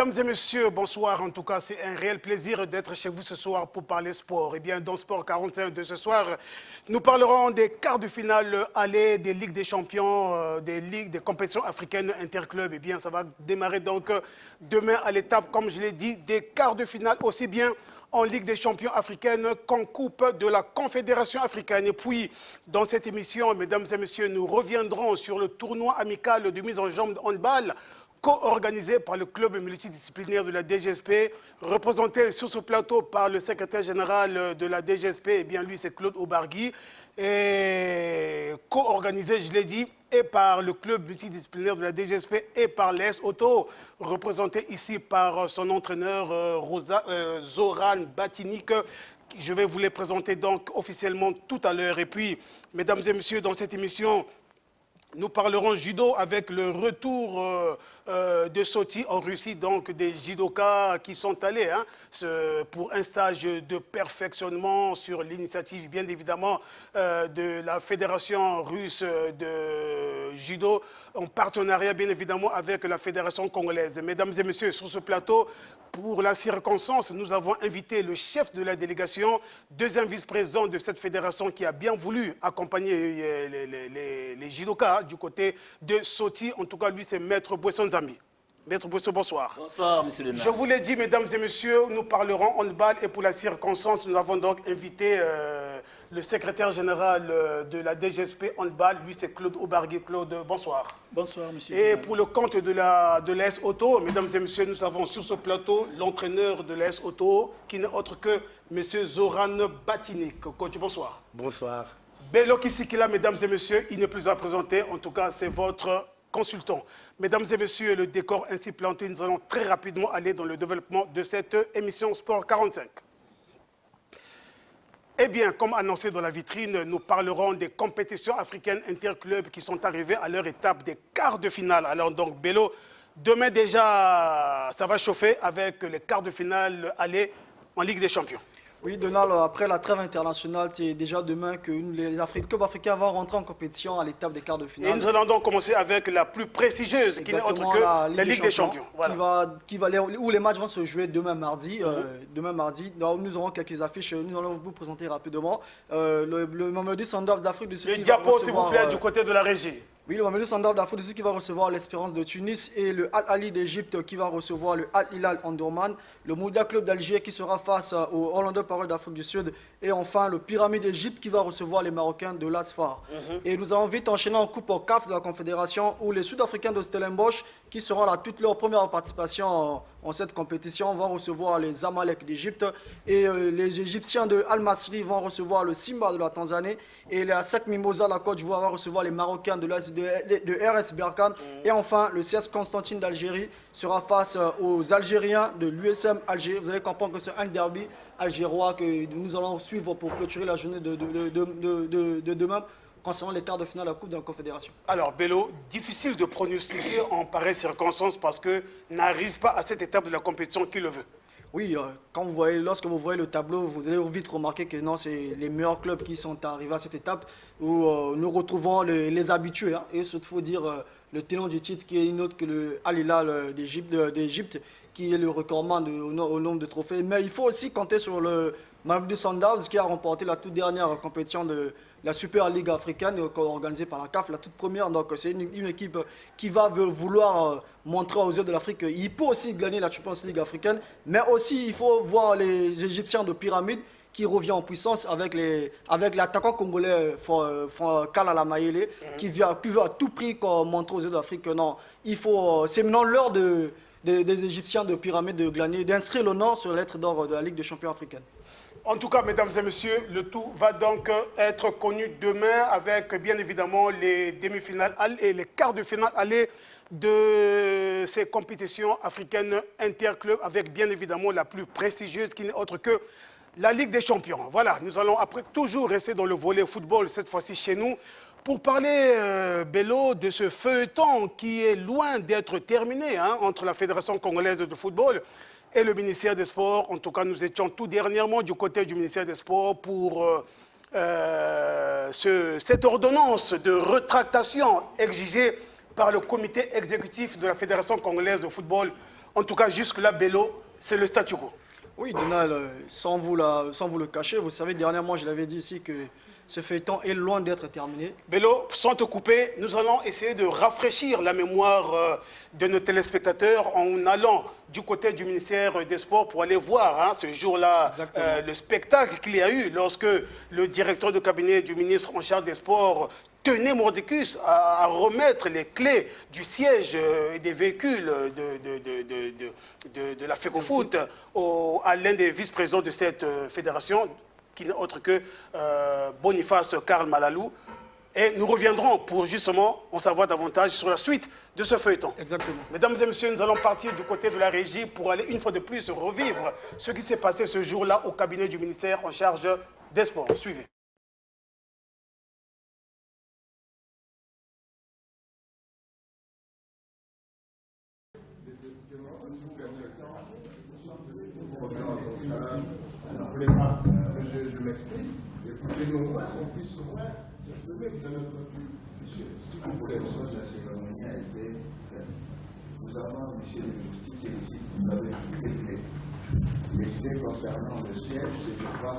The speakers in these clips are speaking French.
Mesdames et messieurs, bonsoir. En tout cas, c'est un réel plaisir d'être chez vous ce soir pour parler sport. Eh bien, dans Sport 45 de ce soir, nous parlerons des quarts de finale aller des Ligues des Champions, des compétitions africaines interclubs. Eh bien, ça va démarrer donc demain à l'étape, comme je l'ai dit, des quarts de finale aussi bien en Ligue des champions africaine qu'en Coupe de la Confédération africaine. Et puis, dans cette émission, mesdames et messieurs, nous reviendrons sur le tournoi amical de mise en jambe de handball co-organisé par le club multidisciplinaire de la DGSP, représenté sur ce plateau par le secrétaire général de la DGSP, eh bien lui c'est Claude Aubargui, et co-organisé, je l'ai dit, et par le club multidisciplinaire de la DGSP et par l'ES Auto, représenté ici par son entraîneur Zoran Batinik. Je vais vous les présenter donc officiellement tout à l'heure. Et puis, mesdames et messieurs, dans cette émission, nous parlerons judo avec le retour de Sochi en Russie, donc des judokas qui sont allés pour un stage de perfectionnement sur l'initiative, bien évidemment, de la Fédération russe de judo, en partenariat, bien évidemment, avec la Fédération congolaise. Mesdames et messieurs, sur ce plateau, pour la circonstance, nous avons invité le chef de la délégation, deuxième vice-président de cette fédération qui a bien voulu accompagner les judokas du côté de Sochi. En tout cas, lui, c'est Maître Bouesson-Zambi. Maître Bouesson, bonsoir. Bonsoir, monsieur le maire. Je vous l'ai dit, mesdames et messieurs, nous parlerons handball et pour la circonstance, nous avons donc invité le secrétaire général de la DGSP handball. Lui, c'est Claude Aubargui. Claude, bonsoir. Bonsoir, monsieur. Et pour le compte de l'AS Auto, mesdames et messieurs, nous avons sur ce plateau l'entraîneur de l'AS Auto, qui n'est autre que monsieur Zoran Batinik. Coach, bonsoir. Bonsoir. Bello Kisikila, mesdames et messieurs, il n'est plus à présenter. En tout cas, c'est votre consultant. Mesdames et messieurs, le décor ainsi planté, nous allons très rapidement aller dans le développement de cette émission Sport 45. Eh bien, comme annoncé dans la vitrine, nous parlerons des compétitions africaines interclubs qui sont arrivées à leur étape des quarts de finale. Alors donc, Bello, demain déjà, ça va chauffer avec les quarts de finale aller en Ligue des Champions. Oui, Donald, après la trêve internationale, c'est déjà demain que les clubs africains vont rentrer en compétition à l'étape des quarts de finale. Et nous allons donc commencer avec la plus prestigieuse, qui n'est autre que la Ligue des Champions. Voilà. Où les matchs vont se jouer demain mardi. Donc, nous aurons quelques affiches, nous allons vous présenter rapidement. Le Mamelodi Sundowns d'Afrique du Sud. Le diapo, s'il vous plaît, du côté de la régie. Oui, le Mamelodi Sundowns d'Afrique du Sud qui va recevoir l'Espérance de Tunis et le Al Ahly d'Égypte qui va recevoir le Al Hilal Omdurman, le Mouda Club d'Alger qui sera face au Orlando Pirates d'Afrique du Sud et enfin le Pyramide d'Égypte qui va recevoir les Marocains de l'Asfar. Et nous allons vite enchaîner en coupe au CAF de la Confédération où les Sud-Africains de Stellenbosch qui seront là toute leur première participation en cette compétition vont recevoir les Zamalek d'Égypte et les Égyptiens de Al-Masri vont recevoir le Simba de la Tanzanie et la SEC Mimosa, la Côte d'Ivoire, va recevoir les Marocains de RS Berkane. Et enfin, le CS Constantine d'Algérie sera face aux Algériens de l'USM Alger. Vous allez comprendre que c'est un derby algérois que nous allons suivre pour clôturer la journée de demain concernant les quarts de finale de la Coupe de la Confédération. Alors, Bello, difficile de pronostiquer en pareille circonstance parce que n'arrive pas à cette étape de la compétition qui le veut. Oui, lorsque vous voyez le tableau, vous allez vite remarquer que non, c'est les meilleurs clubs qui sont arrivés à cette étape où nous retrouvons les habitués. Et surtout, il faut dire le tenant du titre qui est une autre que le Al Hilal d'Égypte, qui est le recordman au nombre de trophées. Mais il faut aussi compter sur le Mamelodi Sundowns qui a remporté la toute dernière compétition de la Super Ligue africaine organisée par la CAF, la toute première. Donc c'est une équipe qui va vouloir montrer aux yeux de l'Afrique qu'il peut aussi gagner la Champions League africaine. Mais aussi, il faut voir les Égyptiens de Pyramide qui revient en puissance avec l'attaquant congolais Kalala Mayele qui veut à tout prix montrer aux yeux de l'Afrique que non, c'est maintenant l'heure des Égyptiens de Pyramide de gagner, d'inscrire le nom sur la lettre d'or de la Ligue des champions africaine. En tout cas, mesdames et messieurs, le tout va donc être connu demain avec bien évidemment les demi-finales et les quarts de finale aller de ces compétitions africaines interclubs avec bien évidemment la plus prestigieuse qui n'est autre que la Ligue des champions. Voilà, nous allons après toujours rester dans le volet football, cette fois-ci chez nous, pour parler, Bello, de ce feuilleton qui est loin d'être terminé entre la Fédération congolaise de football et le ministère des Sports. En tout cas, nous étions tout dernièrement du côté du ministère des Sports pour cette ordonnance de rétractation exigée par le comité exécutif de la Fédération congolaise de football En tout cas, jusque-là, Bello, c'est le statu quo. Oui, Donald, sans vous le cacher, vous savez, dernièrement, je l'avais dit ici que ce feuilleton est loin d'être terminé. Bello, sans te couper, nous allons essayer de rafraîchir la mémoire de nos téléspectateurs en allant du côté du ministère des Sports pour aller voir ce jour-là le spectacle qu'il y a eu lorsque le directeur de cabinet du ministre en charge des Sports tenait mordicus à remettre les clés du siège et des véhicules de la FECOFOOT à l'un des vice-présidents de cette fédération, qui n'est autre que Boniface Karl Malalou. Et nous reviendrons pour justement en savoir davantage sur la suite de ce feuilleton. Exactement. Mesdames et messieurs, nous allons partir du côté de la régie pour aller une fois de plus revivre ce qui s'est passé ce jour-là au cabinet du ministère en charge des Sports. Suivez. Je m'exprime. Écoutez-nous, on puisse au moins s'exprimer de notre point. Si vous voulez, la cérémonie a été faite. Nous avons, monsieur le justice, ici, vous avez toutes les clés. Les clés concernant le siège, c'est, je crois,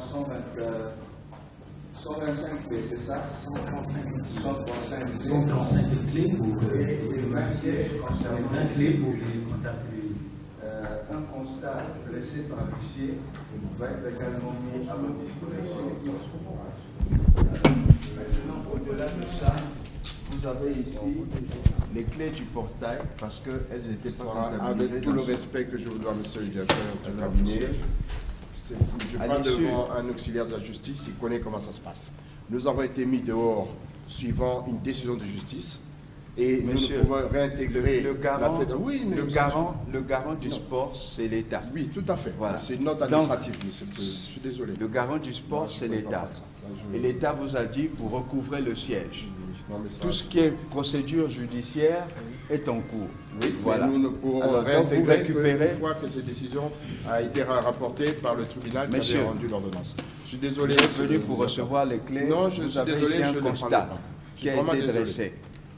125 clés, c'est ça? 135 clés pour les 20 sièges concernant 20 clés pour les contacts. un constat dressé par l'huissier va être également mis à votre disposition. Maintenant, au-delà de ça, vous avez ici les clés du portail parce qu'elles n'étaient pas comptabilisées. Avec tout le respect que je vous dois, monsieur le directeur du cabinet, je parle devant un auxiliaire de la justice, il connaît comment ça se passe. Nous avons été mis dehors suivant une décision de justice. Et monsieur, nous pouvons réintégrer le garant, la oui, le garant du sport, c'est l'État. Oui, tout à fait. Voilà. C'est une note administrative, monsieur. Je suis désolé. Le garant du sport, c'est l'État. Et l'État vous a dit pour recouvrer le siège. Tout ce qui est procédure judiciaire est en cours. Oui, voilà. Nous ne pourrons réintégrer une fois que cette décision a été rapportée par le tribunal qui avait rendu l'ordonnance. Je suis désolé. Vous êtes venu pour recevoir les clés. Non, je suis désolé, un je ne constat qui a été désolé. dressé.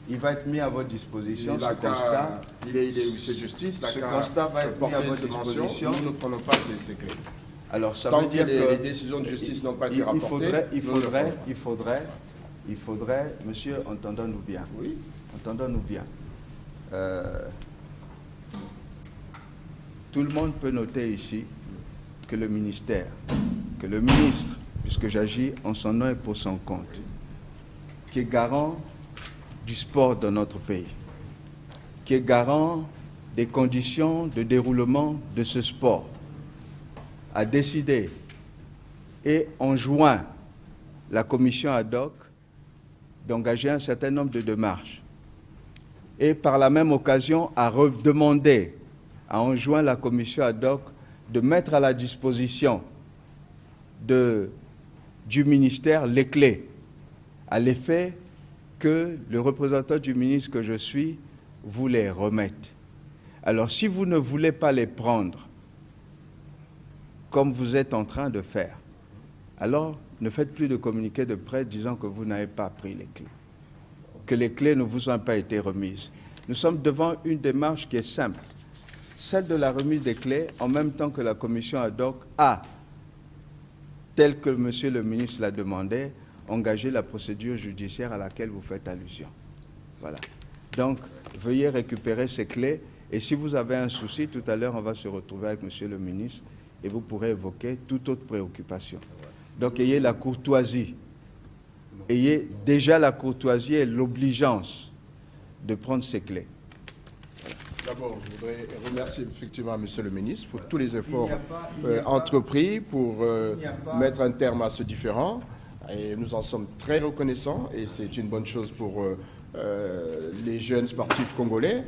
Il va être mis à votre disposition, ce constat. Il est huissier de justice. Ce constat va être mis à votre disposition. Nous ne prenons pas ces clés. Alors, ça Tant veut dire que les décisions de justice n'ont pas été rapportées, il faudrait, monsieur, entendons-nous bien. Oui. Entendons-nous bien. Tout le monde peut noter ici que le ministère, que le ministre, puisque j'agis en son nom et pour son compte, qui est garant du sport dans notre pays, qui est garant des conditions de déroulement de ce sport, a décidé et enjoint la commission ad hoc d'engager un certain nombre de démarches et par la même occasion a enjoint la commission ad hoc de mettre à la disposition du ministère les clés à l'effet que le représentant du ministre que je suis vous les remette. Alors, si vous ne voulez pas les prendre, comme vous êtes en train de faire, alors ne faites plus de communiqué de presse disant que vous n'avez pas pris les clés, que les clés ne vous ont pas été remises. Nous sommes devant une démarche qui est simple, celle de la remise des clés en même temps que la commission ad hoc a, tel que monsieur le ministre l'a demandé, engager la procédure judiciaire à laquelle vous faites allusion. Voilà. Donc, veuillez récupérer ces clés et si vous avez un souci, tout à l'heure, on va se retrouver avec monsieur le ministre et vous pourrez évoquer toute autre préoccupation. Donc, ayez la courtoisie. Ayez déjà la courtoisie et l'obligeance de prendre ces clés. D'abord, je voudrais remercier effectivement monsieur le ministre pour tous les efforts entrepris pour mettre un terme à ce différend. Et nous en sommes très reconnaissants et c'est une bonne chose pour les jeunes sportifs congolais.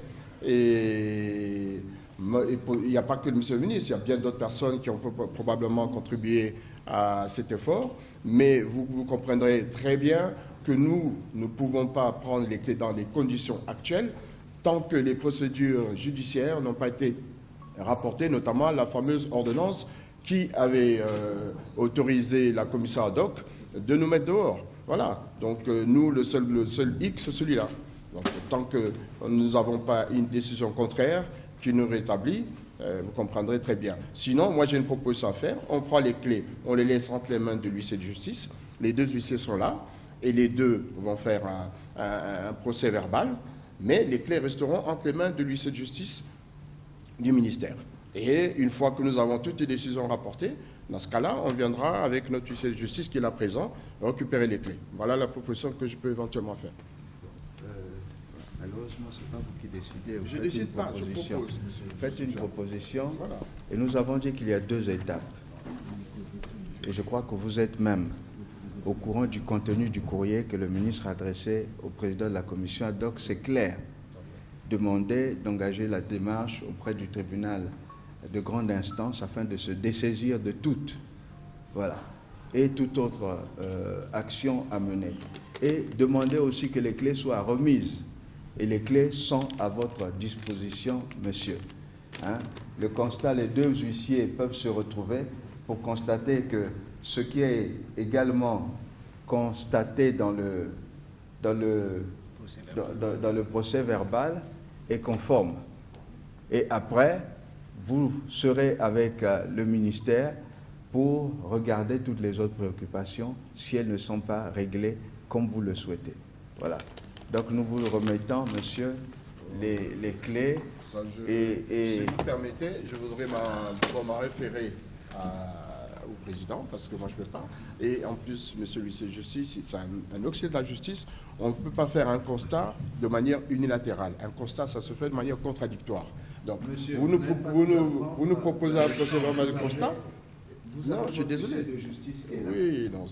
Et il n'y a pas que le monsieur le ministre, il y a bien d'autres personnes qui ont probablement contribué à cet effort. Mais vous comprendrez très bien que nous ne pouvons pas prendre les clés dans les conditions actuelles tant que les procédures judiciaires n'ont pas été rapportées, notamment la fameuse ordonnance qui avait autorisé la commission ad hoc de nous mettre dehors. Voilà. Donc nous, le seul hic, c'est celui-là. Donc tant que nous n'avons pas une décision contraire qui nous rétablit, Vous comprendrez très bien. Sinon, moi j'ai une proposition à faire. On prend les clés, on les laisse entre les mains de l'huissier de justice. Les deux huissiers sont là et les deux vont faire un procès verbal, mais les clés resteront entre les mains de l'huissier de justice du ministère. Et une fois que nous avons toutes les décisions rapportées, dans ce cas-là, on viendra avec notre huissier de justice qui est là présent, récupérer les clés. Voilà la proposition que je peux éventuellement faire. Malheureusement, ce n'est pas vous qui décidez. Vous Je faites décide une pas, je proposition. propose, monsieur. Vous faites une proposition, Voilà. et nous avons dit qu'il y a 2 étapes. Et je crois que vous êtes même au courant du contenu du courrier que le ministre a adressé au président de la commission ad hoc. C'est clair. Demander d'engager la démarche auprès du tribunal de grande instance afin de se dessaisir de toutes. Voilà. Et toute autre action à mener. Et demander aussi que les clés soient remises. Et les clés sont à votre disposition, monsieur. Hein? Le constat, les 2 huissiers peuvent se retrouver pour constater que ce qui est également constaté dans le procès verbal est conforme. Et après, vous serez avec le ministère pour regarder toutes les autres préoccupations si elles ne sont pas réglées comme vous le souhaitez. Voilà. Donc nous vous remettons, monsieur, les clés. Ça, et si vous permettez, je voudrais m'en référer au président, parce que moi je ne peux pas. Et en plus, monsieur l'huissier de justice, c'est un officier de la justice, on ne peut pas faire un constat de manière unilatérale. Un constat, ça se fait de manière contradictoire. Donc, monsieur, vous nous proposez un procès verbal de constat. Non, je suis désolé. De justice qui est là. Oui, non,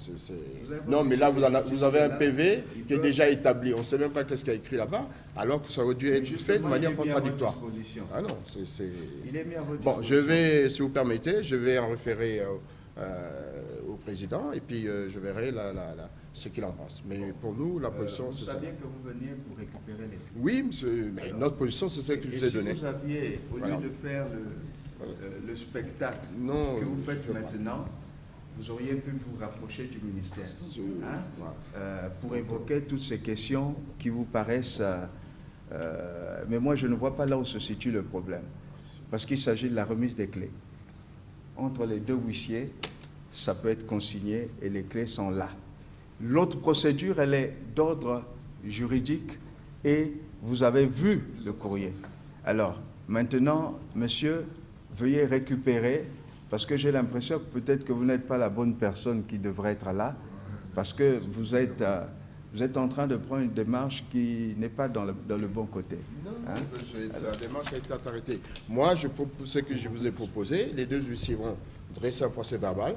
non, mais là, vous avez un PV qui est déjà établi. On ne sait même pas qu'est-ce qu'il y a écrit là-bas, alors que ça aurait dû être fait de manière contradictoire. Ah non, Il est mis à votre Bon, je vais, si vous permettez, je vais en référer au président et puis je verrai ce qu'il en pense. Mais pour nous, la position, c'est ça. Vous saviez que vous veniez pour récupérer les clés. Oui, monsieur, mais notre position, c'est celle que je vous ai donnée. Si vous aviez, au lieu de faire le spectacle que vous faites maintenant, vous auriez pu vous rapprocher du ministère pour évoquer toutes ces questions qui vous paraissent... mais moi, je ne vois pas là où se situe le problème. Parce qu'il s'agit de la remise des clés. Entre les 2 huissiers, ça peut être consigné et les clés sont là. L'autre procédure, elle est d'ordre juridique et vous avez vu le courrier. Alors, maintenant, monsieur, veuillez récupérer, parce que j'ai l'impression que peut-être que vous n'êtes pas la bonne personne qui devrait être là, parce que vous êtes en train de prendre une démarche qui n'est pas dans le bon côté. Non, la démarche a été arrêtée. Moi, ce que je vous ai proposé, les 2 huissiers vont dresser un procès verbal,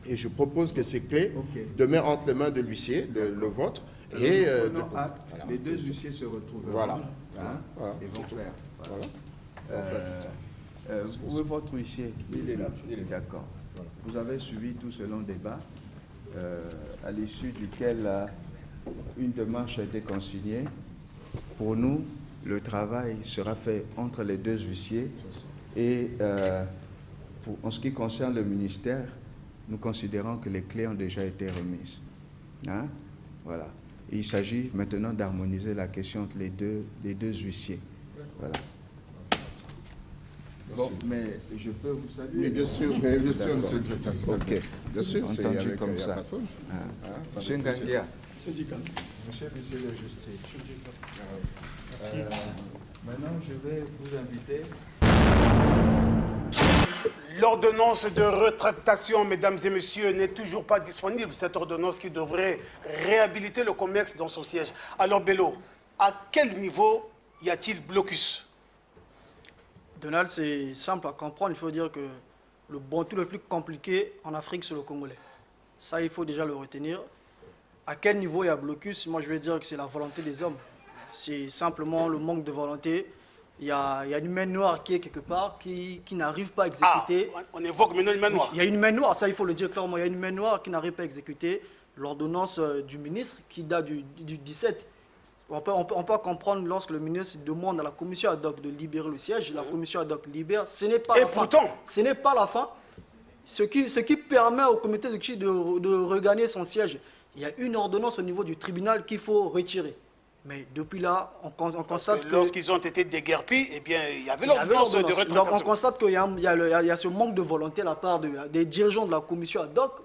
et je propose que ces clés demeurent entre les mains de l'huissier, le vôtre, et... voilà, les 2 huissiers se retrouvent. Voilà. Et vont faire. Voilà. Où est votre huissier? Il est là. D'accord. Voilà. Vous avez suivi tout ce long débat, à l'issue duquel une démarche a été consignée. Pour nous, le travail sera fait entre les 2 huissiers et en ce qui concerne le ministère, nous considérons que les clés ont déjà été remises. Hein? Voilà. Et il s'agit maintenant d'harmoniser la question entre les deux huissiers. Voilà. Bon, mais je peux vous saluer. Oui, bien sûr, monsieur le secrétaire. Ok. Bien sûr, c'est entendu avec comme ça. Monsieur Ngangia. Monsieur le justice. Maintenant, je vais vous inviter. L'ordonnance de rétractation, mesdames et messieurs, n'est toujours pas disponible. Cette ordonnance qui devrait réhabiliter le COMEX dans son siège. Alors, Bello, à quel niveau y a-t-il blocus? Donald, c'est simple à comprendre. Il faut dire que le bantou le plus compliqué en Afrique, c'est le Congolais. Ça, il faut déjà le retenir. À quel niveau il y a blocus? Moi, je vais dire que c'est la volonté des hommes. C'est simplement le manque de volonté. Il y a une main noire qui est quelque part, qui n'arrive pas à exécuter. Ah, on évoque maintenant une main noire. Il y a une main noire, ça il faut le dire clairement. Il y a une main noire qui n'arrive pas à exécuter l'ordonnance du ministre qui date du 17. On peut comprendre lorsque le ministre demande à la commission ad hoc de libérer le siège, la commission ad hoc libère, ce n'est pas la fin. Ce n'est pas la fin. Ce qui permet au comité de regagner son siège. Il y a une ordonnance au niveau du tribunal qu'il faut retirer. Mais depuis là, on Parce constate que que... lorsqu'ils ont été déguerpis, eh bien, il y avait Il y avait l'ordonnance de l'ordonnance. Donc on rétractation. constate qu'il y a ce manque de volonté de la part des dirigeants de la commission ad hoc.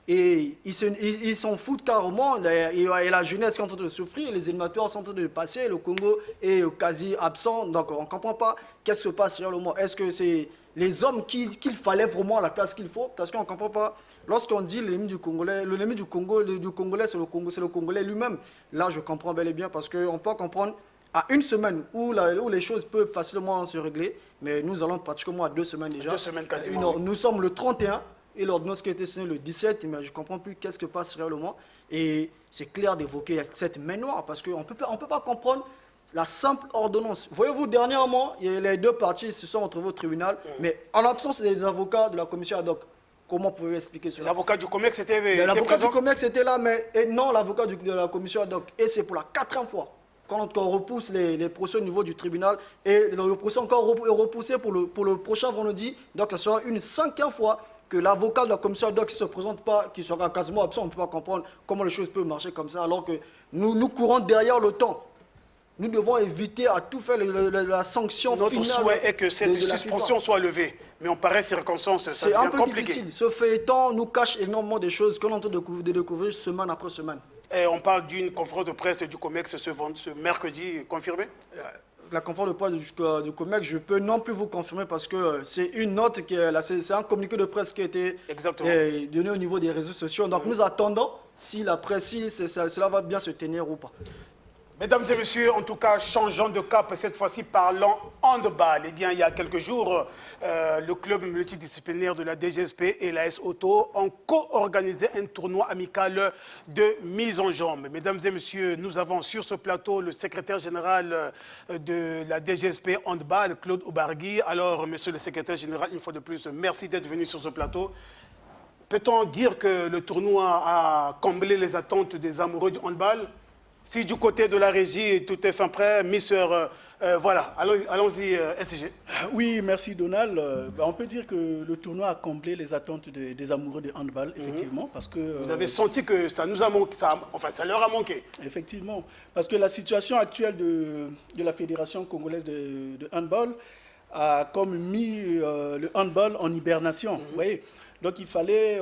Et ils s'en foutent carrément. Et la jeunesse est en train de souffrir, les animateurs sont en train de passer, le Congo est quasi absent. Donc on ne comprend pas qu'est-ce qui se passe réellement. Est-ce que c'est les hommes qu'il fallait vraiment à la place qu'il faut? Parce qu'on ne comprend pas. Lorsqu'on dit l'ennemi du Congolais, l'ennemi du Congolais, c'est le Congolais lui-même. Là, je comprends bel et bien parce qu'on peut comprendre à une semaine où les choses peuvent facilement se régler, mais nous allons pratiquement à 2 semaines déjà. 2 semaines quasiment. Nous sommes le 31 et l'ordonnance qui a été signée le 17, mais je ne comprends plus qu'est-ce que passe réellement. Et c'est clair d'évoquer cette main noire parce qu'on ne peut pas comprendre la simple ordonnance. Voyez-vous, dernièrement, les 2 parties se sont retrouvées au tribunal, mais en l'absence des avocats de la commission ad hoc. Comment pouvez-vous expliquer cela? L'avocat du COMEX était L'avocat présent. du COMEX était là, mais non l'avocat de la commission ad hoc. Et c'est pour la 4e fois. Quand on repousse les procès au niveau du tribunal, et le procès encore repoussé pour le prochain vendredi, donc ça sera une 5e fois que l'avocat de la commission ad hoc ne se présente pas, qui sera quasiment absent. On ne peut pas comprendre comment les choses peuvent marcher comme ça, alors que nous courons derrière le temps. Nous devons éviter à tout faire la sanction Notre finale. souhait est que cette de la suspension FIFA. soit levée. Mais en pareille circonstance, ça C'est un devient peu compliqué. difficile. Ce feuilleton nous cache énormément de choses qu'on est en train de découvrir semaine après semaine. Et on parle d'une conférence de presse du COMEX ce mercredi, confirmé? La conférence de presse du COMEX, je peux non plus vous confirmer parce que c'est une note, c'est un communiqué de presse qui a été donné au niveau des réseaux sociaux. Donc nous attendons si la presse, cela va bien se tenir ou pas. Mesdames et messieurs, en tout cas, changeons de cap, cette fois-ci parlons handball. Eh bien, il y a quelques jours, le club multidisciplinaire de la DGSP et l'AS Auto ont co-organisé un tournoi amical de mise en jambe. Mesdames et messieurs, nous avons sur ce plateau le secrétaire général de la DGSP handball, Claude Oubargui. Alors, monsieur le secrétaire général, une fois de plus, merci d'être venu sur ce plateau. Peut-on dire que le tournoi a comblé les attentes des amoureux du handball? Si du côté de la régie, tout est fin prêt, voilà, allons-y, SG. Oui, merci Donald. On peut dire que le tournoi a comblé les attentes des amoureux de handball, effectivement, parce que... Vous avez senti que ça nous a manqué, ça leur a manqué. Effectivement, parce que la situation actuelle de la Fédération congolaise de handball a comme mis le handball en hibernation, vous voyez. Donc il fallait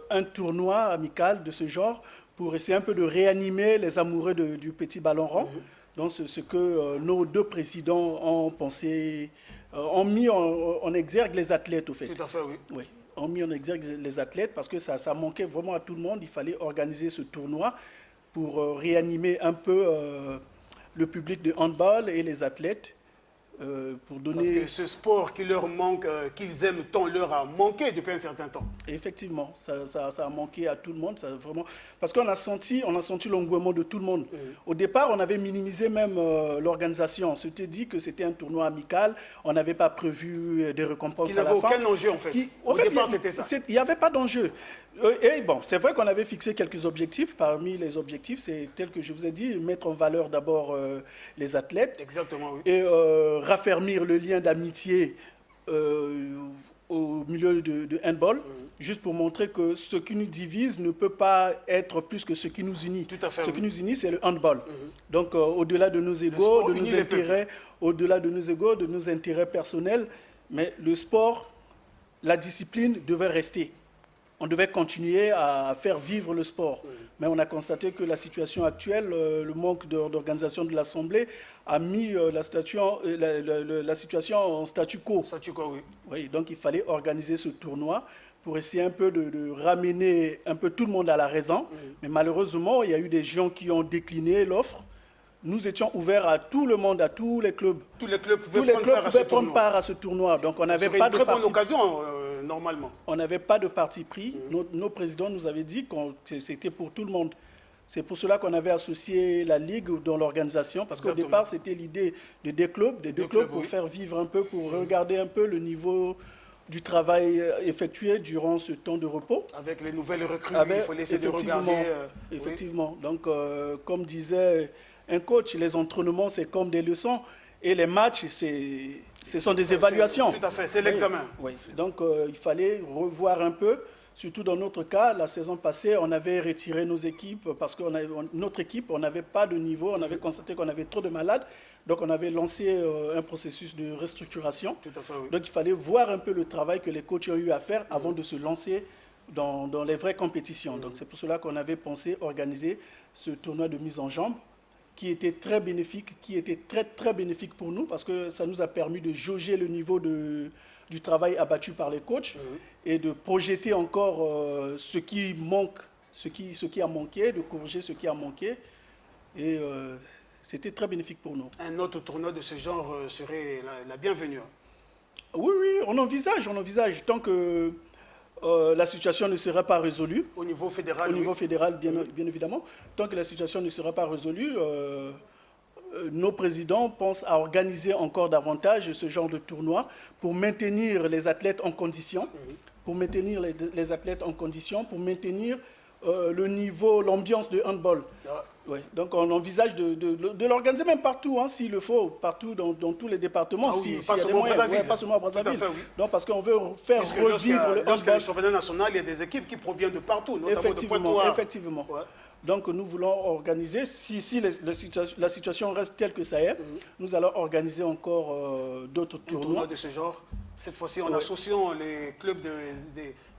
un tournoi amical de ce genre pour essayer un peu de réanimer les amoureux du petit ballon rond. Donc, ce que nos 2 présidents ont pensé, ont mis en exergue les athlètes, au fait. Tout à fait, oui. Oui, ont mis en exergue les athlètes parce que ça manquait vraiment à tout le monde. Il fallait organiser ce tournoi pour réanimer un peu le public de handball et les athlètes. Pour donner... Parce que ce sport qui leur manque, qu'ils aiment tant, leur a manqué depuis un certain temps. Effectivement, ça a manqué à tout le monde, ça vraiment... parce qu'on a senti l'engouement de tout le monde. Au départ, on avait minimisé même l'organisation. On s'était dit que c'était un tournoi amical, on n'avait pas prévu des récompenses à la fin. Qui n'avait aucun enjeu en fait. Au départ, c'était ça. Il n'y avait pas d'enjeu. Et bon, c'est vrai qu'on avait fixé quelques objectifs. Parmi les objectifs, c'est tel que je vous ai dit, mettre en valeur d'abord les athlètes. Exactement, oui. Et raffermir le lien d'amitié au milieu de handball, juste pour montrer que ce qui nous divise ne peut pas être plus que ce qui nous unit. Tout à fait, ce qui nous unit, c'est le handball. Donc, au-delà de nos égos, sport de unit nos les intérêts, au-delà de nos égos, de nos intérêts personnels, mais le sport, la discipline devait rester. On devait continuer à faire vivre le sport. Mais on a constaté que la situation actuelle, le manque d'organisation de l'Assemblée, a mis la situation en statu quo. Statu quo, oui. Oui, donc il fallait organiser ce tournoi pour essayer un peu de ramener un peu tout le monde à la raison. Mais malheureusement, il y a eu des gens qui ont décliné l'offre. Nous étions ouverts à tout le monde, à tous les clubs. Tous les clubs pouvaient prendre part à ce tournoi. Donc on n'avait pas de très bonne occasion, normalement. On n'avait pas de parti pris. Nos présidents nous avaient dit que c'était pour tout le monde. C'est pour cela qu'on avait associé la Ligue dans l'organisation, parce qu'au départ, c'était l'idée de deux clubs pour faire vivre un peu, pour regarder un peu le niveau du travail effectué durant ce temps de repos. Avec les nouvelles recrues, il faut laisser de regarder. Effectivement. Oui. Donc, comme disait un coach, les entraînements, c'est comme des leçons, et les matchs, ce sont des évaluations. Tout à fait, c'est l'examen. Oui. Donc, il fallait revoir un peu Surtout dans notre cas, la saison passée, on avait retiré nos équipes parce que notre équipe, on n'avait pas de niveau, on avait constaté qu'on avait trop de malades. Donc on avait lancé un processus de restructuration. Tout à fait, oui. Donc il fallait voir un peu le travail que les coachs ont eu à faire avant de se lancer dans les vraies compétitions. Donc c'est pour cela qu'on avait pensé organiser ce tournoi de mise en jambe qui était très bénéfique, qui était très très bénéfique pour nous parce que ça nous a permis de jauger le niveau du travail abattu par les coachs et de projeter encore ce qui manque, ce qui a manqué, de corriger ce qui a manqué. Et c'était très bénéfique pour nous. Un autre tournoi de ce genre serait la bienvenue. Oui, oui, on envisage. Tant que la situation ne sera pas résolue, Au niveau fédéral, au oui. niveau fédéral, bien évidemment, tant que la situation ne sera pas résolue, nos présidents pensent à organiser encore davantage ce genre de tournoi pour maintenir les athlètes en condition, pour maintenir le niveau, l'ambiance de handball. Ah. Ouais. Donc on envisage de l'organiser même partout, hein, s'il le faut, partout dans tous les départements. Ah oui, s'il pas y a des seulement au moyens. Brazzaville. Ouais, pas seulement à Brazzaville. Tout à fait, oui. Donc parce qu'on veut faire Puisque revivre le lorsqu'il y a le handball. championnat national, il y a des équipes qui proviennent de partout, notamment de Effectivement, Pointe-Noire. effectivement. Ouais. Donc nous voulons organiser, si la situation reste telle que ça est, nous allons organiser encore d'autres Un tournoi tournois. de ce genre, cette fois-ci en associant les clubs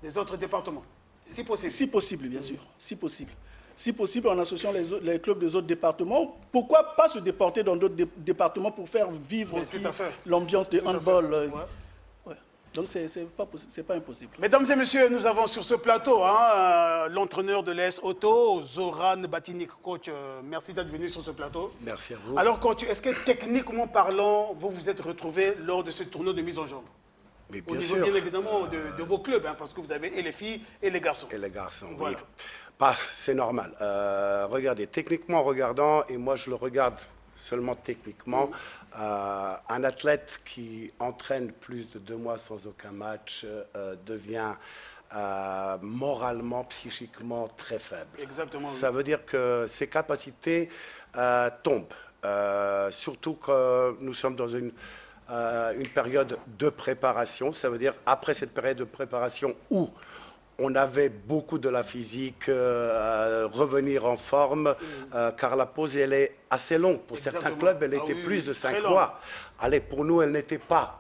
des autres départements, si possible. Si possible, bien sûr. Si possible. Si possible, en associant les clubs des autres départements. Pourquoi pas se déporter dans d'autres départements pour faire vivre Mais aussi tout à fait. l'ambiance de Tout à fait. handball. Ouais. Ouais. Donc c'est pas impossible. Mesdames et messieurs, nous avons sur ce plateau l'entraîneur de l'ES Auto, Zoran Batinik. Coach, merci d'être venu sur ce plateau. Merci à vous. Alors, coach, est-ce que techniquement parlant, vous vous êtes retrouvé lors de ce tournoi de mise en jambe? Mais Au bien niveau, sûr. bien évidemment, de vos clubs, hein, parce que vous avez et les filles et les garçons. Et les garçons, Voilà. oui. Bah, c'est normal. Regardez, techniquement regardant, et moi je le regarde seulement techniquement, un athlète qui entraîne plus de 2 mois sans aucun match devient moralement, psychiquement très faible. Exactement. Oui. Ça veut dire que ses capacités tombent. Surtout que nous sommes dans une période de préparation. Ça veut dire après cette période de préparation où on avait beaucoup de la physique, revenir en forme, car la pause, elle est assez longue. Pour certains Exactement. clubs, elle Ah était oui, plus de très 5 longue. mois. Allez, pour nous, elle n'était pas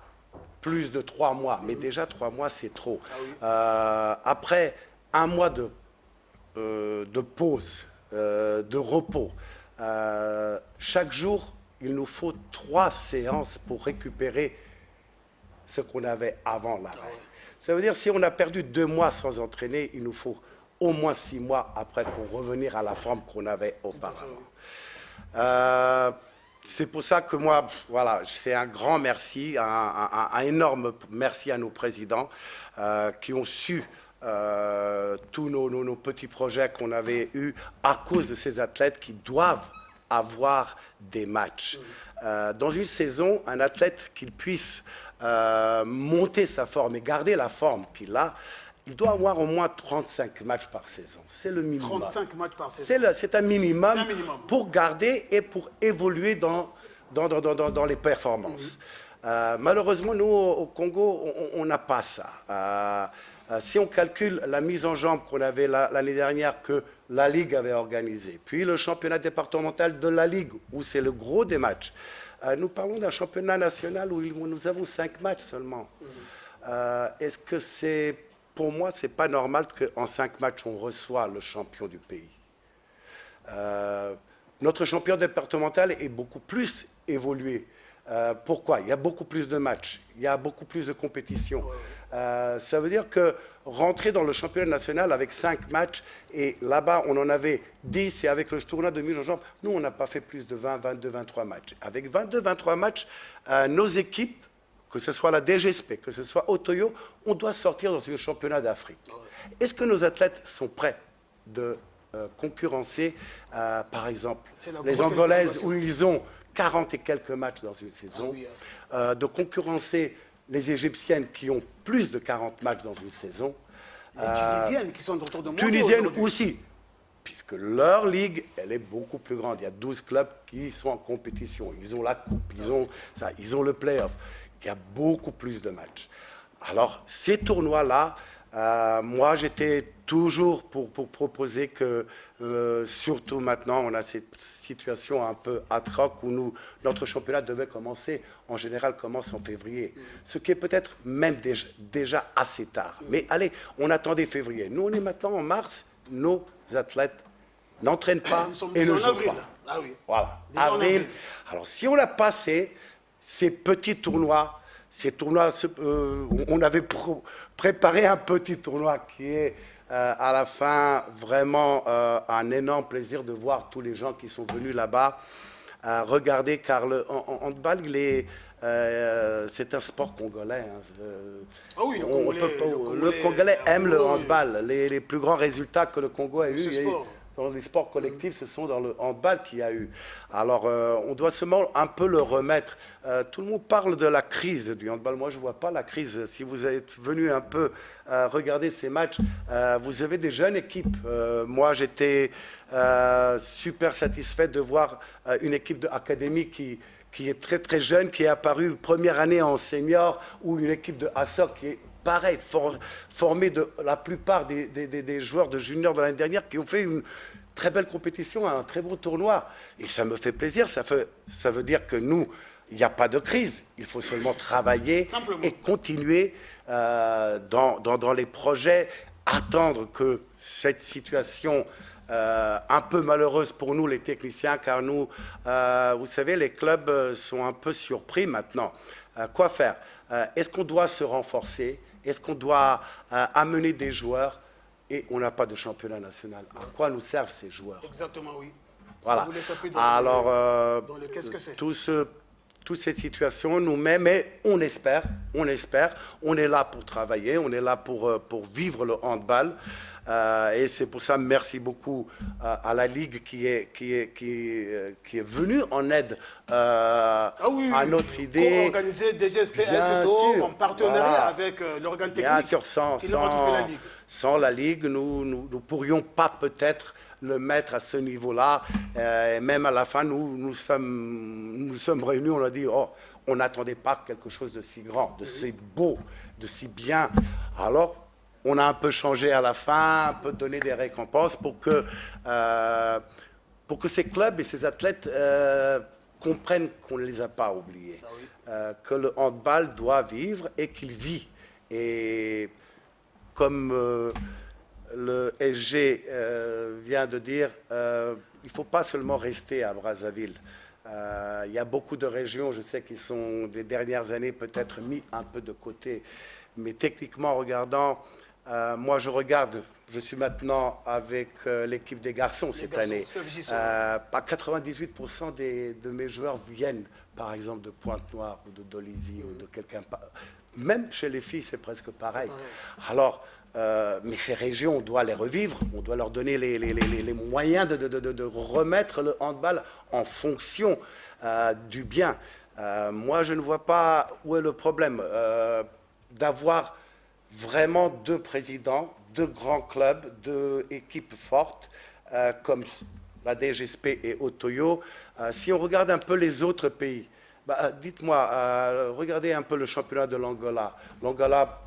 plus de 3 mois. Mais déjà, 3 mois, c'est trop. Après un mois de pause, de repos, chaque jour, il nous faut 3 séances pour récupérer ce qu'on avait avant l'arrêt. Ça veut dire si on a perdu 2 mois sans entraîner, il nous faut au moins 6 mois après pour revenir à la forme qu'on avait auparavant. C'est pour ça que moi, voilà, c'est un grand merci, un énorme merci à nos présidents qui ont su tous nos petits projets qu'on avait eus à cause de ces athlètes qui doivent avoir des matchs. Dans une saison, un athlète qu'il puisse monter sa forme et garder la forme qu'il a, il doit avoir au moins 35 matchs par saison. C'est le minimum. 35 matchs par saison. C'est un minimum, C'est un minimum. pour garder et pour évoluer dans les performances. Malheureusement, nous, au Congo, on n'a pas ça. Si on calcule la mise en jambe qu'on avait l'année dernière, que la Ligue avait organisée, puis le championnat départemental de la Ligue, où c'est le gros des matchs, nous parlons d'un championnat national où nous avons 5 matchs seulement. Est-ce que c'est, pour moi, c'est pas normal qu'en 5 matchs, on reçoit le champion du pays? Notre champion départemental est beaucoup plus évolué. Pourquoi? Il y a beaucoup plus de matchs, il y a beaucoup plus de compétitions. Ça veut dire que rentrer dans le championnat national avec 5 matchs, et là-bas on en avait 10, et avec le tournoi de mise en jambe, nous on n'a pas fait plus de 20, 22, 23 matchs. Avec 22, 23 matchs, nos équipes, que ce soit la DGSP, que ce soit Otoyo, on doit sortir dans le championnat d'Afrique. Est-ce que nos athlètes sont prêts de concurrencer, par exemple, C'est la les grosse Angolaises interrogation. où ils ont 40 et quelques matchs dans une saison, oui, de concurrencer les Égyptiennes qui ont plus de 40 matchs dans une saison, Les Tunisiennes qui sont autour de moi. Tunisiennes aussi, puisque leur ligue, elle est beaucoup plus grande. Il y a 12 clubs qui sont en compétition. Ils ont la coupe, ils ont le play-off. Il y a beaucoup plus de matchs. Alors, ces tournois-là, Moi, j'étais toujours pour proposer que, surtout maintenant, on a cette situation un peu ad hoc où notre championnat devait commencer, en général, commence en février. Ce qui est peut-être même déjà assez tard. Mais allez, on attendait février. Nous, on est maintenant en mars, nos athlètes n'entraînent pas Nous sommes et déjà ne en jouent avril. pas. Ah oui. Voilà, Déjà en avril. avril. Alors, si on a passé ces petits tournois, on avait préparé un petit tournoi qui est à la fin vraiment un énorme plaisir de voir tous les gens qui sont venus là-bas regarder, car le handball, c'est un sport congolais. Hein. Ah oui, Le Congolais aime le handball. Les plus grands résultats que le Congo a eu dans les sports collectifs, ce sont dans le handball qu'il y a eu. Alors, on doit seulement un peu le remettre. Tout le monde parle de la crise du handball. Moi, je ne vois pas la crise. Si vous êtes venu un peu regarder ces matchs, vous avez des jeunes équipes. Moi, j'étais super satisfait de voir une équipe d'académie qui est très très jeune, qui est apparue première année en senior, ou une équipe de ASOC qui est pareil, formée de la plupart des joueurs de juniors de l'année dernière qui ont fait une très belle compétition, un très beau tournoi. Et ça me fait plaisir, ça veut dire que nous, il n'y a pas de crise. Il faut seulement travailler et continuer dans les projets, attendre que cette situation un peu malheureuse pour nous, les techniciens, car nous, vous savez, les clubs sont un peu surpris maintenant. Quoi faire? Est-ce qu'on doit se renforcer? Est-ce qu'on doit amener des joueurs? Et on n'a pas de championnat national. À quoi nous servent ces joueurs? Exactement, oui. Voilà. Ça vous laisse un peu dans Alors, qu'est-ce que c'est? toute cette situation nous met, mais on espère, on est là pour travailler, on est là pour vivre le handball. Et c'est pour ça, merci beaucoup à la Ligue qui est venue en aide à notre idée. Organiser DGSP Bien sûr, en partenariat voilà. avec l'organe technique. Bien sûr, qui ne rentre que la Ligue. sans la Ligue, nous ne pourrions pas peut-être le mettre à ce niveau-là. Et même à la fin, nous sommes réunis, on a dit, oh, on n'attendait pas quelque chose de si grand, de si beau, de si bien. Alors, on a un peu changé à la fin, un peu donné des récompenses pour que ces clubs et ces athlètes comprennent qu'on ne les a pas oubliés, que le handball doit vivre et qu'il vit. Et comme le SG vient de dire, il ne faut pas seulement rester à Brazzaville. Il y a beaucoup de régions, je sais, qui sont des dernières années peut-être mis un peu de côté. Mais techniquement regardant, moi je regarde, je suis maintenant avec l'équipe des garçons cette année. Pas 98% de mes joueurs viennent par exemple de Pointe-Noire ou de Dolisie ou de quelqu'un. Même chez les filles, c'est presque pareil. Alors, mais ces régions, on doit les revivre, on doit leur donner les moyens de remettre le handball en fonction du bien. Moi, je ne vois pas où est le problème d'avoir vraiment deux présidents, deux grands clubs, deux équipes fortes comme la DGSP et Otoyo. Si on regarde un peu les autres pays, dites-moi, regardez un peu le championnat de l'Angola. L'Angola,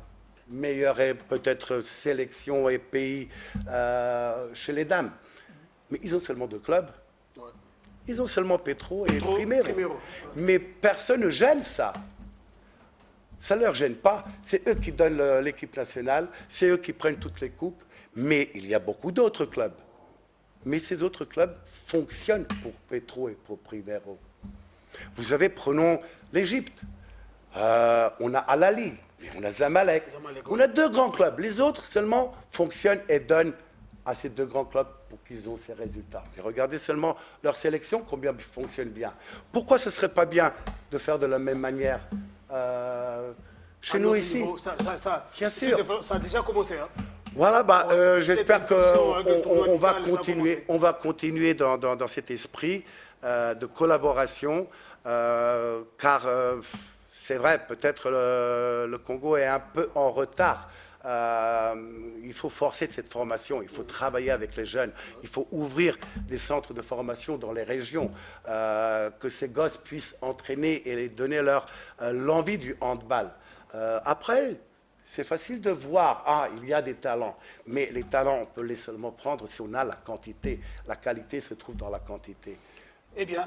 meilleure peut-être sélection et pays chez les dames. Mais ils ont seulement deux clubs. Ils ont seulement Petro et Primeiro. Mais personne ne gêne ça. Ça ne leur gêne pas. C'est eux qui donnent l'équipe nationale, c'est eux qui prennent toutes les coupes. Mais il y a beaucoup d'autres clubs. Mais ces autres clubs fonctionnent pour Petro et pour Primeiro. Vous savez, prenons l'Égypte. On a Al-Ahly, on a Zamalek. On a deux grands clubs. Les autres seulement fonctionnent et donnent à ces deux grands clubs pour qu'ils aient ces résultats. Mais regardez seulement leur sélection, combien ils fonctionnent bien. Pourquoi ce ne serait pas bien de faire de la même manière chez nous ici? Bien sûr. Ça a déjà commencé. Hein. Voilà, j'espère qu'on va continuer dans cet esprit de collaboration, car c'est vrai, peut-être le Congo est un peu en retard. Il faut forcer cette formation, il faut travailler avec les jeunes, il faut ouvrir des centres de formation dans les régions, que ces gosses puissent entraîner et donner l'envie du handball. Après, C'est facile de voir, ah, il y a des talents, mais les talents, on peut les seulement prendre si on a la quantité. La qualité se trouve dans la quantité. Eh bien,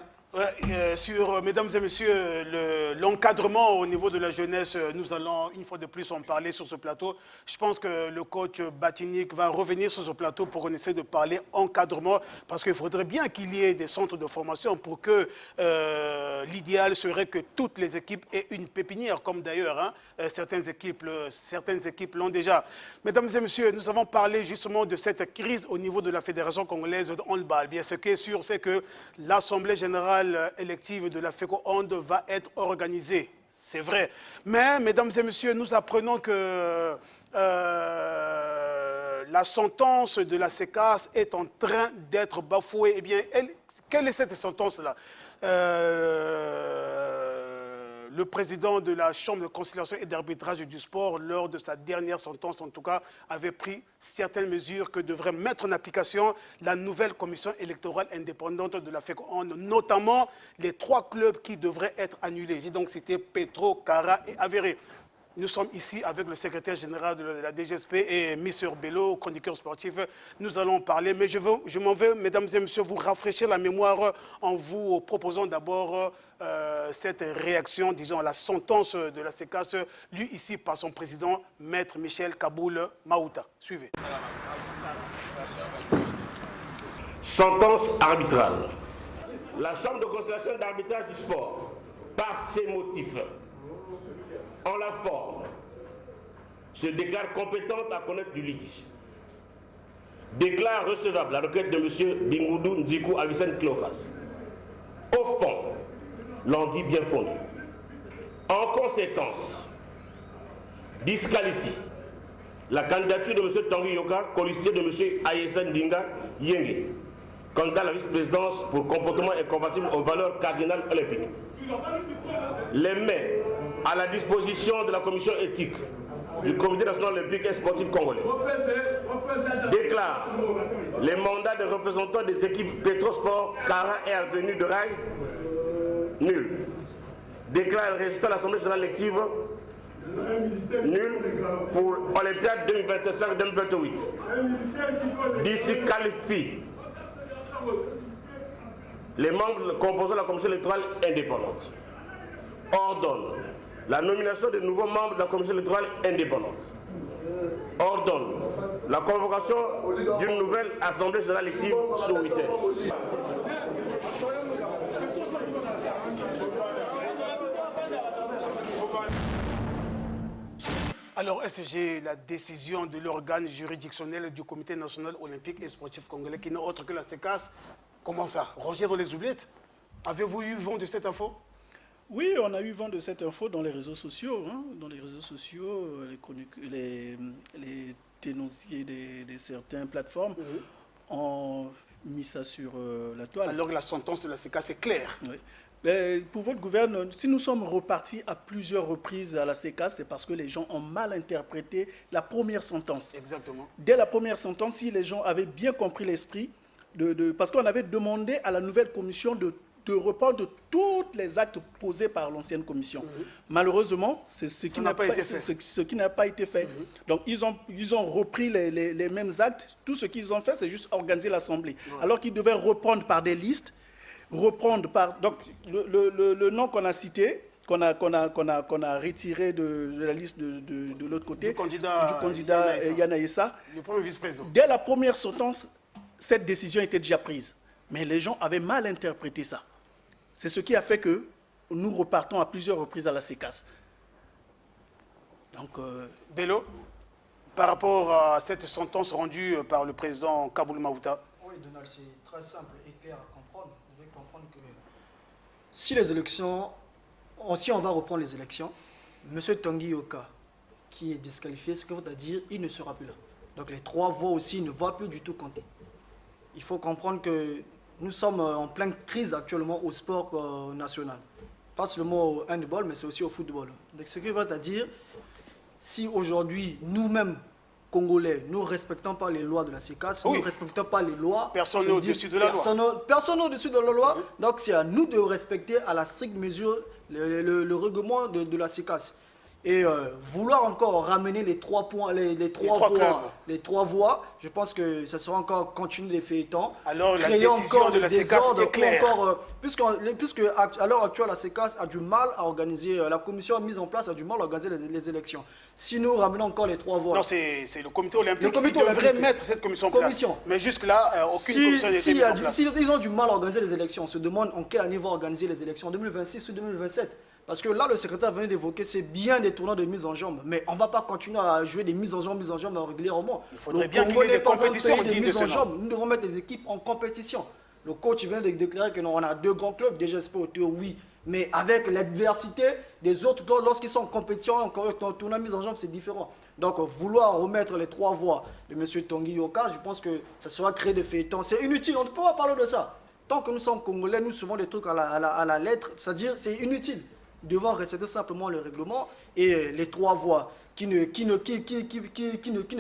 mesdames et messieurs, l'encadrement au niveau de la jeunesse, nous allons une fois de plus en parler sur ce plateau. Je pense que le coach Batinik va revenir sur ce plateau pour qu'on essaie de parler encadrement, parce qu'il faudrait bien qu'il y ait des centres de formation pour que l'idéal serait que toutes les équipes aient une pépinière, comme d'ailleurs certaines équipes l'ont déjà. Mesdames et messieurs, nous avons parlé justement de cette crise au niveau de la Fédération congolaise de handball. Bien, ce qui est sûr, c'est que l'Assemblée générale élective de la FECO Hand va être organisée. C'est vrai. Mais, mesdames et messieurs, nous apprenons que la sentence de la CECAS est en train d'être bafouée. Eh bien, quelle est cette sentence-là? Le président de la Chambre de conciliation et d'arbitrage du sport, lors de sa dernière sentence, en tout cas, avait pris certaines mesures que devrait mettre en application la nouvelle commission électorale indépendante de la FECO, notamment les 3 clubs qui devraient être annulés. J'ai donc cité Petro, Kara et Avéré. Nous sommes ici avec le secrétaire général de la DGSP et Mr Bello, chroniqueur sportif. Nous allons parler, mais je m'en vais, mesdames et messieurs, vous rafraîchir la mémoire en vous proposant d'abord cette réaction, disons, à la sentence de la CECAS, lue ici par son président, Maître Michel Kaboul Maouta. Suivez. Sentence arbitrale. La Chambre de conciliation d'arbitrage du sport, par ses motifs, en la forme, se déclare compétente à connaître du litige. Déclare recevable la requête de M. Bingoudou Nzikou Avicenne Cléophas. Au fond, l'on dit bien fondé. En conséquence, disqualifie la candidature de M. Tanguy Yoka, colistier de M. Ayesen Dinga Yenge, candidat à la vice-présidence pour comportement incompatible aux valeurs cardinales olympiques. Les met à la disposition de la commission éthique du Comité national olympique et sportif congolais. Déclare les mandats de représentants des équipes Petrosport, Kara et Avenue de Rail nul. Déclare le résultat de l'Assemblée générale élective nul pour Olympiade 2025-2028. Disqualifie les membres composant la commission électorale indépendante. Ordonne la nomination de nouveaux membres de la commission électorale indépendante. Ordonne la convocation d'une nouvelle assemblée générale élective sous 8 heures. Alors, SG, la décision de l'organe juridictionnel du Comité national olympique et sportif congolais, qui n'est autre que la CECAS, comment ça? Roger dans les oubliettes? Avez-vous eu vent de cette info? Oui, on a eu vent de cette info dans les réseaux sociaux. Dans les réseaux sociaux, les dénonciers de certaines plateformes ont mis ça sur la toile. Alors que la sentence de la CECAS est claire. Oui. Mais pour votre gouvernement, si nous sommes repartis à plusieurs reprises à la CECAS, c'est parce que les gens ont mal interprété la première sentence. Exactement. Dès la première sentence, si les gens avaient bien compris l'esprit, parce qu'on avait demandé à la nouvelle commission de reprendre tous les actes posés par l'ancienne commission. Malheureusement, c'est ce qui n'a pas été fait. Donc, ils ont repris les mêmes actes. Tout ce qu'ils ont fait, c'est juste organiser l'Assemblée. Alors qu'ils devaient reprendre par des listes, reprendre par... Donc, le nom qu'on a cité, qu'on a retiré de la liste de l'autre côté, du candidat Yana Issa, le premier vice-président. Dès la première sentence, cette décision était déjà prise. Mais les gens avaient mal interprété ça. C'est ce qui a fait que nous repartons à plusieurs reprises à la CECAS. Donc, Bello, par rapport à cette sentence rendue par le président Kaboul Maouta. Oui, Donald, c'est très simple et clair à comprendre. Vous devez comprendre que si les élections, si on va reprendre les élections, M. Tanguy Yoka, qui est disqualifié, ce que veut dire, il ne sera plus là. Donc les 3 voix aussi ne vont plus du tout compter. Il faut comprendre que nous sommes en pleine crise actuellement au sport national. Pas seulement au handball, mais c'est aussi au football. Donc ce qui veut dire, si aujourd'hui, nous-mêmes, Congolais, nous ne respectons pas les lois de la CECAS, nous ne respectons pas les lois... Personne n'est au-dessus de la loi. Personne n'est au-dessus de la loi. Donc c'est à nous de respecter à la stricte mesure le règlement de la CECAS. Et vouloir encore ramener les 3 points, les trois voix, je pense que ça sera encore continuer les feuilletons. Alors la décision de la CECAS est claire. Puisque à l'heure actuelle, la CECAS a du mal à organiser, la commission mise en place a du mal à organiser les élections. Si nous ramenons encore les 3 voix... Non, c'est le comité olympique qui devrait mettre cette commission en place. Mais jusque-là, aucune commission n'a été mise en place. Si ils ont du mal à organiser les élections, on se demande en quelle année vont organiser les élections, 2026 ou 2027. Parce que là, le secrétaire venait d'évoquer, c'est bien des tournois de mise en jambe. Mais on ne va pas continuer à jouer des mises en jambe régulièrement. Il faudrait bien qu'il y ait des compétitions dignes de ce nom. Nous devons mettre les équipes en compétition. Le coach vient de déclarer que non, on a 2 grands clubs, déjà au tour, oui. Mais avec l'adversité des autres, lorsqu'ils sont en compétition, encore un tournoi de mise en jambe, c'est différent. Donc, vouloir remettre les 3 voix de M. Tanguy Yoka, je pense que ça sera créer des feuilletons. C'est inutile, on ne peut pas parler de ça. Tant que nous sommes Congolais, nous suivons des trucs à la lettre, c'est-à-dire c'est inutile. Nous devons respecter simplement le règlement et les 3 voix qui ne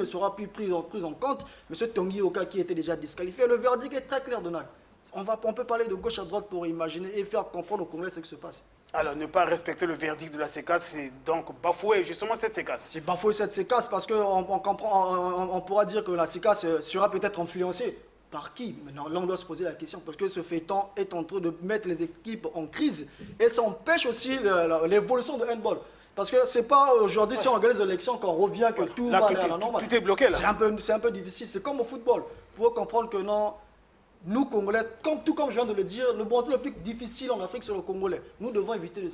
sera plus prise en compte. M. Tanguy Yoka qui était déjà disqualifié, le verdict est très clair, Donald. On peut parler de gauche à droite pour imaginer et faire comprendre aux Congolais ce qui se passe. Alors, ne pas respecter le verdict de la CECAS, c'est donc bafouer justement cette CECAS. C'est bafouer cette CECAS parce qu'on pourra dire que la CECAS sera peut-être influencée. Par qui? Maintenant, là, on doit se poser la question parce que ce feuilleton est en train de mettre les équipes en crise et ça empêche aussi l'évolution de handball. Parce que c'est pas aujourd'hui, si on organise l'élection, qu'on revient, que tout va aller à la normale. Tout est bloqué là. C'est un peu difficile. C'est comme au football. Pour comprendre que non, nous, Congolais, tout comme je viens de le dire, le le plus difficile en Afrique, c'est le Congolais. Nous devons éviter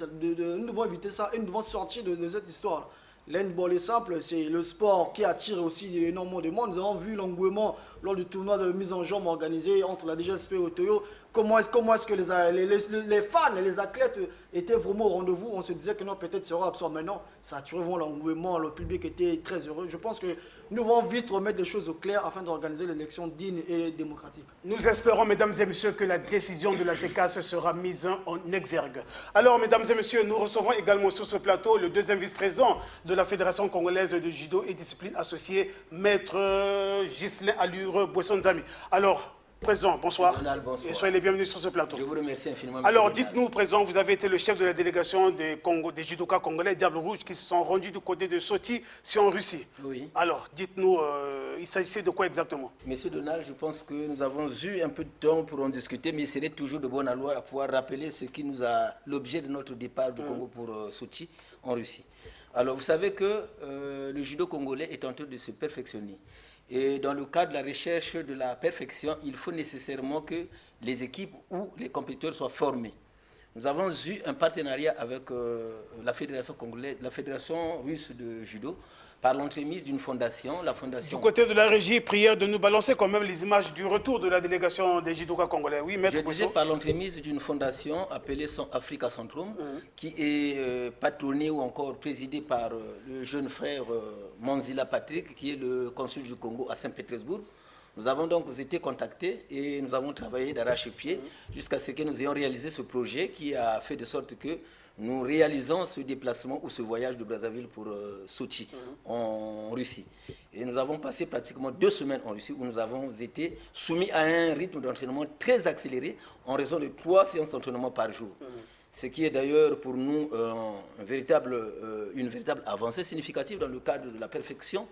ça et nous devons sortir de cette histoire-là. L'handball est simple, c'est le sport qui attire aussi énormément de monde. Nous avons vu l'engouement lors du tournoi de mise en jambe organisé entre la DGSP et Otoyo. Comment est-ce que les fans et les athlètes étaient vraiment au rendez-vous? On se disait que non, peut-être ça sera absent. Mais non, ça a tué vraiment l'engouement, le public était très heureux. Je pense que nous devons vite remettre les choses au clair afin d'organiser l'élection digne et démocratique. Nous espérons, mesdames et messieurs, que la décision de la CECAS sera mise en exergue. Alors, mesdames et messieurs, nous recevons également sur ce plateau le 2e vice-président de la Fédération congolaise de judo et discipline associée, Maître Ghislain Allure Boissonzami. Alors, Président, bonsoir. Donald, bonsoir. Et soyez les bienvenus sur ce plateau. Je vous remercie infiniment. Alors, dites-nous, Président, vous avez été le chef de la délégation des judokas congolais Diable Rouge qui se sont rendus du côté de Sochi, c'est en Russie. Oui. Alors, dites-nous, il s'agissait de quoi exactement? Monsieur Donald, je pense que nous avons eu un peu de temps pour en discuter, mais il serait toujours de bonne loi à pouvoir rappeler ce qui nous a l'objet de notre départ du Congo pour Sochi, en Russie. Alors, vous savez que le judo congolais est en train de se perfectionner. Et dans le cadre de la recherche de la perfection, il faut nécessairement que les équipes ou les compétiteurs soient formés. Nous avons eu un partenariat avec la Fédération congolaise, la Fédération russe de judo, par l'entremise d'une fondation, la fondation... Du côté de la régie, prière de nous balancer quand même les images du retour de la délégation des judokas congolais. Oui, Maître Bousso. Par l'entremise d'une fondation appelée Africa Centrum, qui est patronnée ou encore présidée par le jeune frère Manzila Patrick, qui est le consul du Congo à Saint-Pétersbourg. Nous avons donc été contactés et nous avons travaillé d'arrache-pied jusqu'à ce que nous ayons réalisé ce projet qui a fait de sorte que nous réalisons ce déplacement ou ce voyage de Brazzaville pour Sochi, en Russie. Et nous avons passé pratiquement 2 semaines en Russie où nous avons été soumis à un rythme d'entraînement très accéléré en raison de 3 séances d'entraînement par jour. Ce qui est d'ailleurs pour nous une véritable avancée significative dans le cadre de la perfection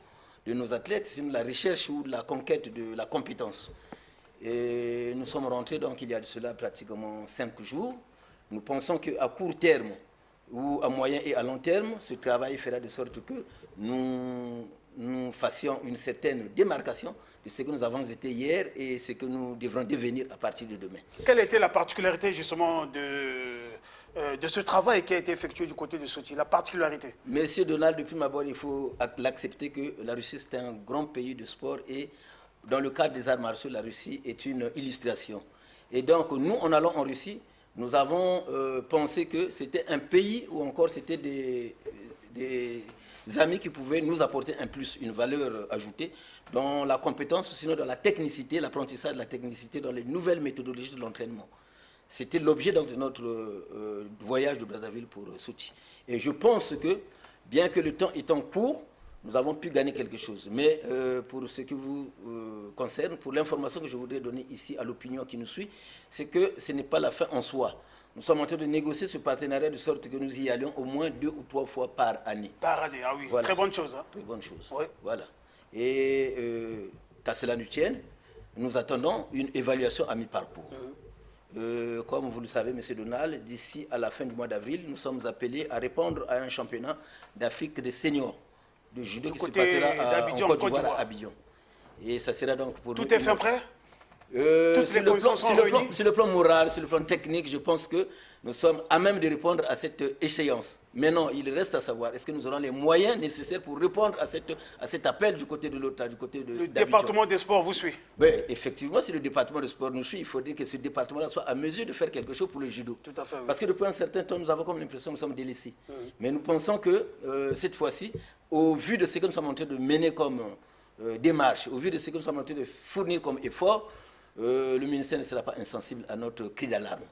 de nos athlètes, c'est la recherche ou la conquête de la compétence. Et nous sommes rentrés donc il y a de cela pratiquement 5 jours. Nous pensons qu'à court terme ou à moyen et à long terme, ce travail fera de sorte que nous fassions une certaine démarcation de ce que nous avons été hier et ce que nous devrons devenir à partir de demain. Quelle était la particularité justement de ce travail qui a été effectué du côté de Sochi, la particularité? Monsieur Donald, depuis ma part, il faut l'accepter que la Russie c'est un grand pays de sport et dans le cadre des arts martiaux, la Russie est une illustration. Et donc nous, en allant en Russie, nous avons pensé que c'était un pays où encore c'était des amis qui pouvaient nous apporter un plus, une valeur ajoutée dans la compétence, sinon dans la technicité, l'apprentissage de la technicité, dans les nouvelles méthodologies de l'entraînement. C'était l'objet de notre voyage de Brazzaville pour Sochi. Et je pense que, bien que le temps étant court, nous avons pu gagner quelque chose. Mais pour ce qui vous concerne, pour l'information que je voudrais donner ici à l'opinion qui nous suit, c'est que ce n'est pas la fin en soi. Nous sommes en train de négocier ce partenariat de sorte que nous y allions au moins 2 ou 3 fois par année. Par année, ah oui, Voilà. très bonne chose. Hein. Très bonne chose. Ouais. Voilà. Et qu'à cela nous tienne, nous attendons une évaluation à mi-parcours. Comme vous le savez, M. Donald, d'ici à la fin du mois d'avril, nous sommes appelés à répondre à un championnat d'Afrique des seniors de judo qui se passera en Côte d'Ivoire, à Abidjan. Et ça sera donc pour nous... Tout est fin prêt? Toutes les sur, le conditions plan, sont sur, le réunies? plan, sur le plan moral, sur le plan technique, je pense que nous sommes à même de répondre à cette échéance. Maintenant, il reste à savoir, est-ce que nous aurons les moyens nécessaires pour répondre à cet appel du côté de l'autre, du côté de Le d'Abidjan. département des sports vous suit? Oui, effectivement, si le département des sports nous suit, il faudrait que ce département-là soit à mesure de faire quelque chose pour le judo. Tout à fait, oui. Parce que depuis un certain temps, nous avons comme l'impression que nous sommes délaissés. Mais nous pensons que cette fois-ci, au vu de ce que nous sommes en train de mener comme démarche, au vu de ce que nous sommes en train de fournir comme effort, le ministère ne sera pas insensible à notre cri d'alarme.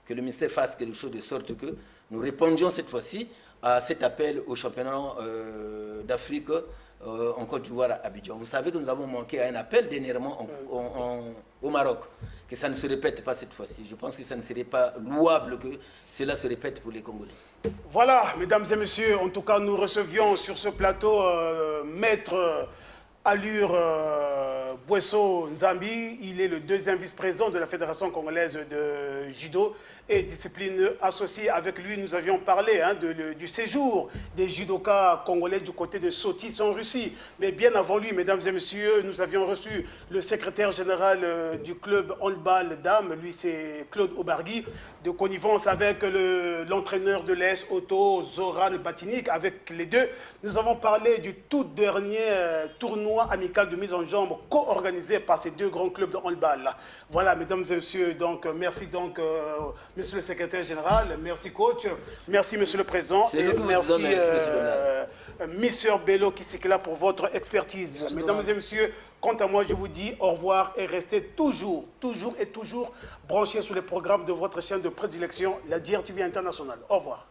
Que le ministère fasse quelque chose de sorte que nous répondions cette fois-ci à cet appel au championnat d'Afrique en Côte d'Ivoire à Abidjan. Vous savez que nous avons manqué à un appel dernièrement au Maroc. Que ça ne se répète pas cette fois-ci. Je pense que ça ne serait pas louable que cela se répète pour les Congolais. Voilà, mesdames et messieurs, en tout cas, nous recevions sur ce plateau Maître Allure Bouesso Nzambi. Il est le 2e vice-président de la Fédération congolaise de judo et discipline associée. Avec lui, nous avions parlé du séjour des judokas congolais du côté de Sotis en Russie. Mais bien avant lui, mesdames et messieurs, nous avions reçu le secrétaire général du club handball dames. Lui, c'est Claude Obargui, de connivence avec l'entraîneur de l'ES Otto Zoran Batinik. Avec les deux, nous avons parlé du tout dernier tournoi amical de mise en jambe co-organisé par ces 2 grands clubs de handball. Voilà, mesdames et messieurs, donc merci donc monsieur le secrétaire général, merci coach, merci monsieur le président et merci monsieur Bello qui est là pour votre expertise. Merci mesdames et messieurs, quant à moi, je vous dis au revoir et restez toujours branchés sur les programmes de votre chaîne de prédilection, la DRTV Internationale. Au revoir.